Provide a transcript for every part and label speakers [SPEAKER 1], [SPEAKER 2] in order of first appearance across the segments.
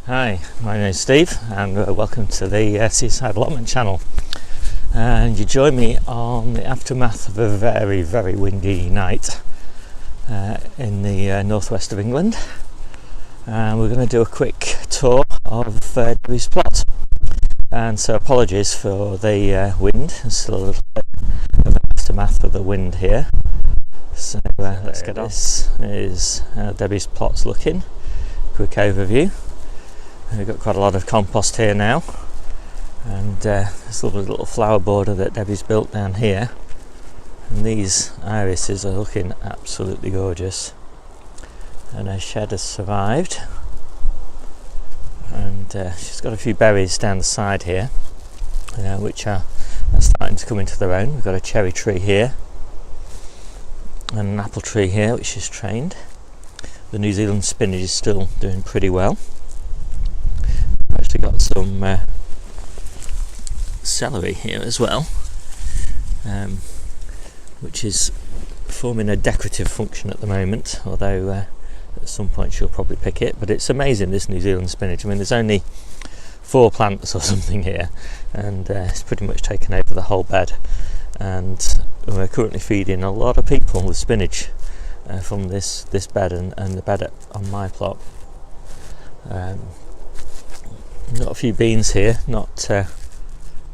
[SPEAKER 1] Hi, my name is Steve and welcome to the Seaside Allotment channel, and you join me on the aftermath of a very, very windy night in the northwest of England, and we're going to do a quick tour of Debbie's plot. And so apologies for the wind, there's still a little bit of an aftermath of the wind here, so let's get on. This is how Debbie's plot's looking. Quick overview. We've got quite a lot of compost here now, and this lovely little flower border that Debbie's built down here, and these irises are looking absolutely gorgeous, and her shed has survived, and she's got a few berries down the side here which are starting to come into their own. We've got a cherry tree here and an apple tree here which she's trained. The New Zealand spinach is still doing pretty well. We've actually got some celery here as well, which is forming a decorative function at the moment, although at some point she'll probably pick it. But it's amazing, this New Zealand spinach. I mean, there's only 4 plants or something here, and it's pretty much taken over the whole bed, and we're currently feeding a lot of people with spinach from this bed and the bed on my plot. Got a few beans here, not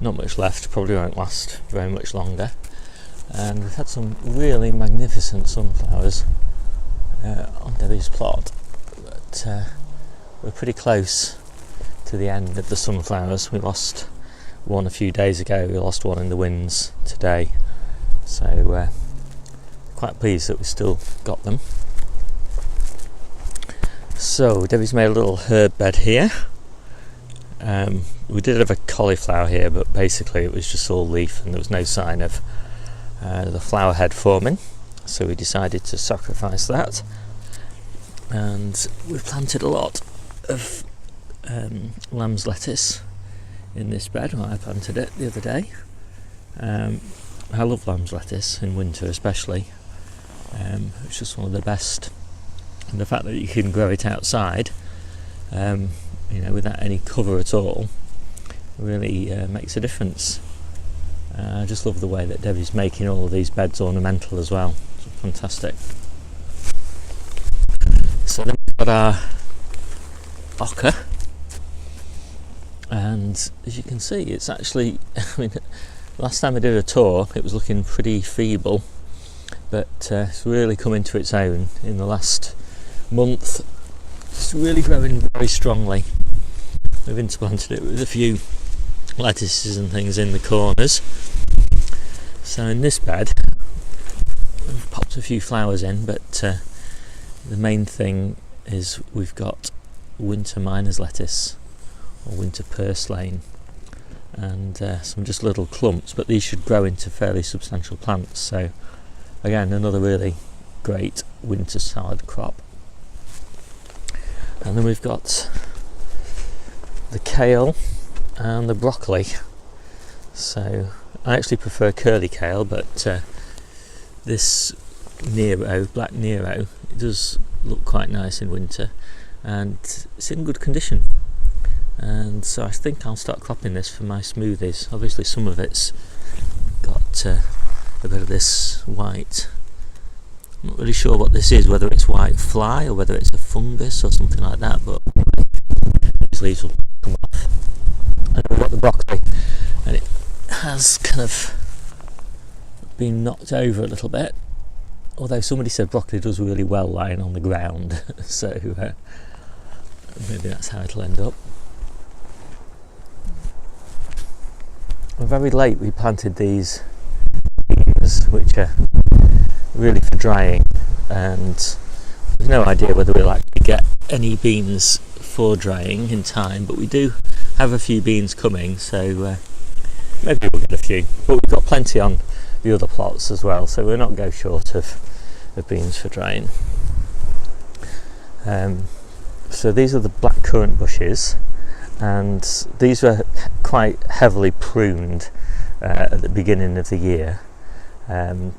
[SPEAKER 1] much left, probably won't last very much longer, and we've had some really magnificent sunflowers on Debbie's plot, but we're pretty close to the end of the sunflowers. We lost one a few days ago, we lost one in the winds today, so quite pleased that we still got them. So Debbie's made a little herb bed here. We did have a cauliflower here, but basically it was just all leaf and there was no sign of the flower head forming, so we decided to sacrifice that, and we've planted a lot of lamb's lettuce in this bed. Well, I planted it the other day. I love lamb's lettuce in winter especially. It's just one of the best, and the fact that you can grow it outside without any cover at all really makes a difference. I just love the way that Debbie's making all of these beds ornamental as well. It's fantastic. So then we've got our ochre, and as you can see, it's actually, last time I did a tour it was looking pretty feeble, but it's really come into its own in the last month. It's really growing very strongly. We've interplanted it with a few lettuces and things in the corners. So in this bed we've popped a few flowers in, but the main thing is we've got winter miner's lettuce or winter purselane, and some just little clumps, but these should grow into fairly substantial plants. So again, another really great winter salad crop. And then we've got the kale and the broccoli. So I actually prefer curly kale, but this Nero, black Nero, it does look quite nice in winter and it's in good condition, and so I think I'll start cropping this for my smoothies. Obviously some of it's got a bit of this white, I'm not really sure what this is, whether it's white fly or whether it's a fungus or something like that, but these leaves will come off. And we've got the broccoli, and it has kind of been knocked over a little bit, although somebody said broccoli does really well lying on the ground, so maybe that's how it'll end up. Very late we planted these beans, which are really for drying, and there's no idea whether we'll actually get any beans for drying in time, but we do have a few beans coming, so maybe we'll get a few, but we've got plenty on the other plots as well, so we'll not go short of beans for drying. So these are the blackcurrant bushes, and these were quite heavily pruned at the beginning of the year, and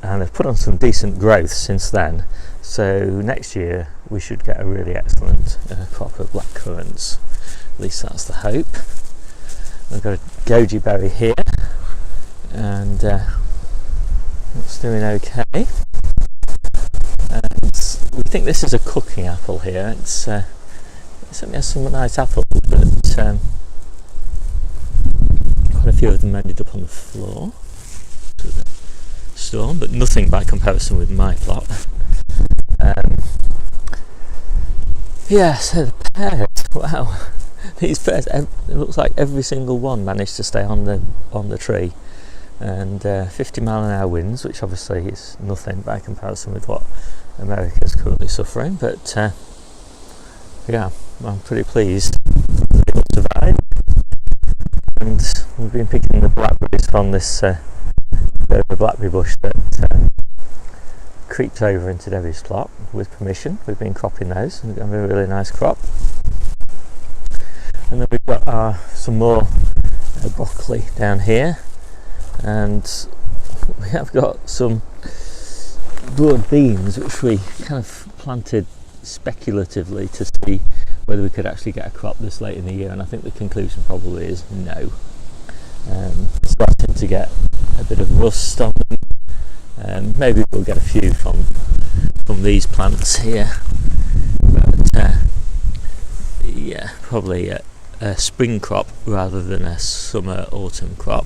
[SPEAKER 1] I've put on some decent growth since then, so next year we should get a really excellent crop of blackcurrant. wins. At least that's the hope. We've got a goji berry here, and it's doing okay. And we think this is a cooking apple here. It certainly has some nice apples, but quite a few of them ended up on the floor to the storm, but nothing by comparison with my plot. Yeah, so the pears, wow, these pears, it looks like every single one managed to stay on the tree, and 50-mile-an-hour winds, which obviously is nothing by comparison with what America is currently suffering, but yeah, I'm pretty pleased that they will survive. And we've been picking the blackberries from this bit of a blackberry bush that creeps over into Debbie's plot with permission. We've been cropping those, and we've got a really nice crop. And then we've got some more broccoli down here, and we have got some broad beans which we kind of planted speculatively to see whether we could actually get a crop this late in the year, and I think the conclusion probably is no. Starting to get a bit of rust on them. Maybe we'll get a few from these plants here, but yeah, probably a spring crop rather than a summer autumn crop.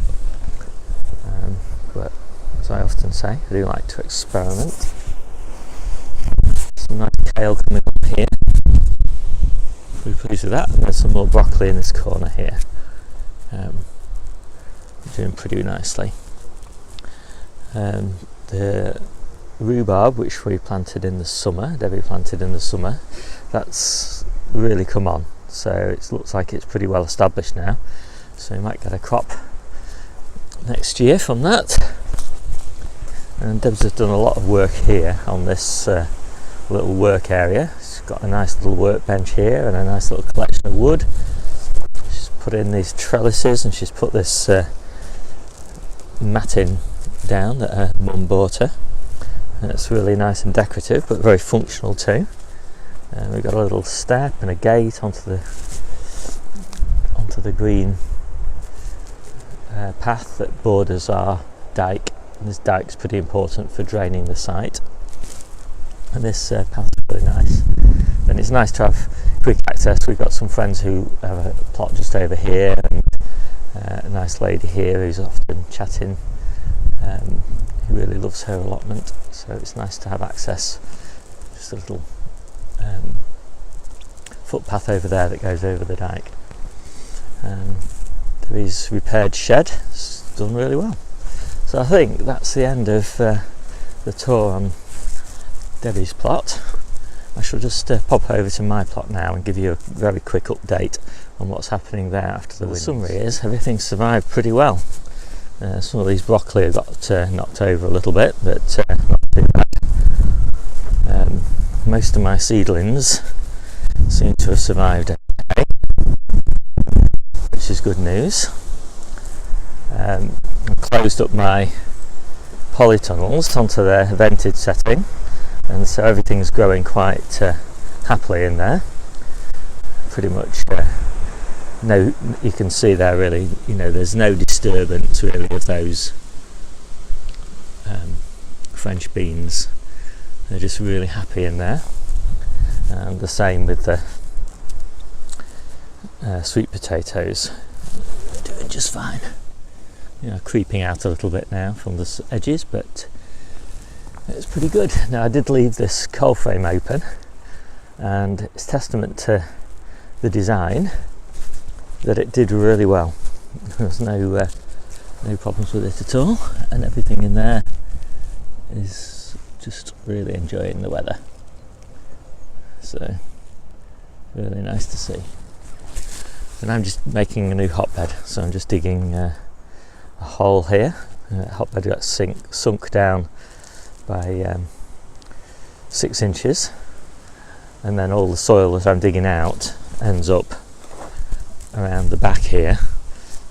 [SPEAKER 1] But as I often say, I do like to experiment. Some nice kale coming up here. Pretty pleased with that, and there's some more broccoli in this corner here. Doing pretty nicely. The rhubarb, which we planted in the summer, Debbie planted in the summer, that's really come on, so it looks like it's pretty well established now, so we might get a crop next year from that. And Deb's has done a lot of work here on this little work area. She's got a nice little workbench here and a nice little collection of wood. She's put in these trellises, and she's put this matting down that her mum bought her, and it's really nice and decorative but very functional too. And we've got a little step and a gate onto the green path that borders our dike, and this dike's pretty important for draining the site, and this path is really nice, and it's nice to have quick access. We've got some friends who have a plot just over here, and a nice lady here who's often chatting, who really loves her allotment, so it's nice to have access. Just a little footpath over there that goes over the dike. Debbie's repaired shed has done really well. So I think that's the end of the tour on Debbie's plot. I shall just pop over to my plot now and give you a very quick update on what's happening there after the wind. The summary is everything survived pretty well. Some of these broccoli got knocked over a little bit, but not too bad. Most of my seedlings seem to have survived okay, which is good news. I closed up my polytunnels onto their vented setting, and so everything's growing quite happily in there. Pretty much no, you can see there really, there's no disturbance really of those French beans. They're just really happy in there, and the same with the sweet potatoes. They're doing just fine. Creeping out a little bit now from the edges, but it's pretty good. Now I did leave this coal frame open, and it's testament to the design that it did really well. There's no problems with it at all, and everything in there is just really enjoying the weather. So really nice to see. And I'm just making a new hotbed, so I'm just digging a hole here. Hotbed got sunk down by 6 inches, and then all the soil that I'm digging out ends up around the back here,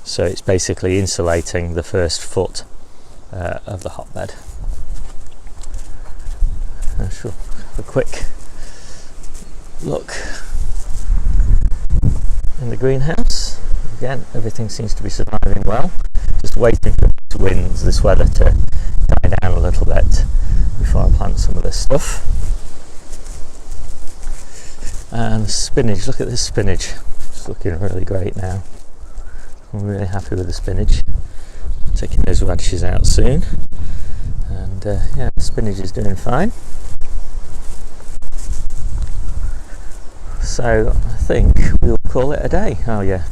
[SPEAKER 1] so it's basically insulating the first foot of the hotbed. I shall have a quick look greenhouse. Again, everything seems to be surviving well. Just waiting for this weather to die down a little bit before I plant some of this stuff. And the spinach, look at this spinach. It's looking really great now. I'm really happy with the spinach. I'm taking those radishes out soon. And yeah, the spinach is doing fine. So I think we'll call it a day. Oh yeah,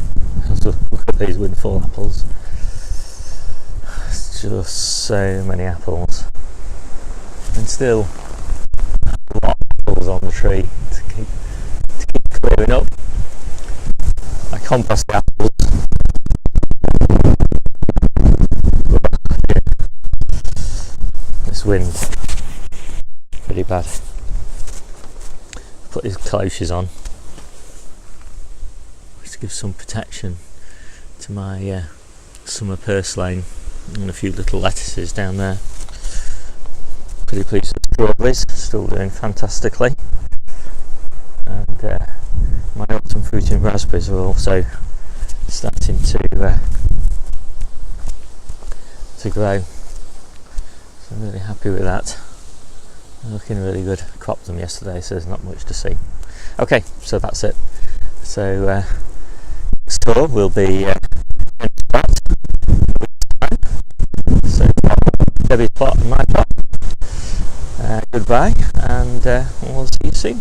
[SPEAKER 1] look at these windfall apples. It's just so many apples. And still a lot of apples on the tree to keep clearing up. I compost the apples. This wind, pretty bad. Put these cloches on to give some protection to my summer purselane and a few little lettuces down there. Pretty pleased with the strawberries, still doing fantastically. And my autumn fruiting raspberries are also starting to grow. So I'm really happy with that. They're looking really good. I cropped them yesterday, so there's not much to see. Okay, so that's it. So next tour will be so Debbie's plot and my plot. Goodbye, and we'll see you soon.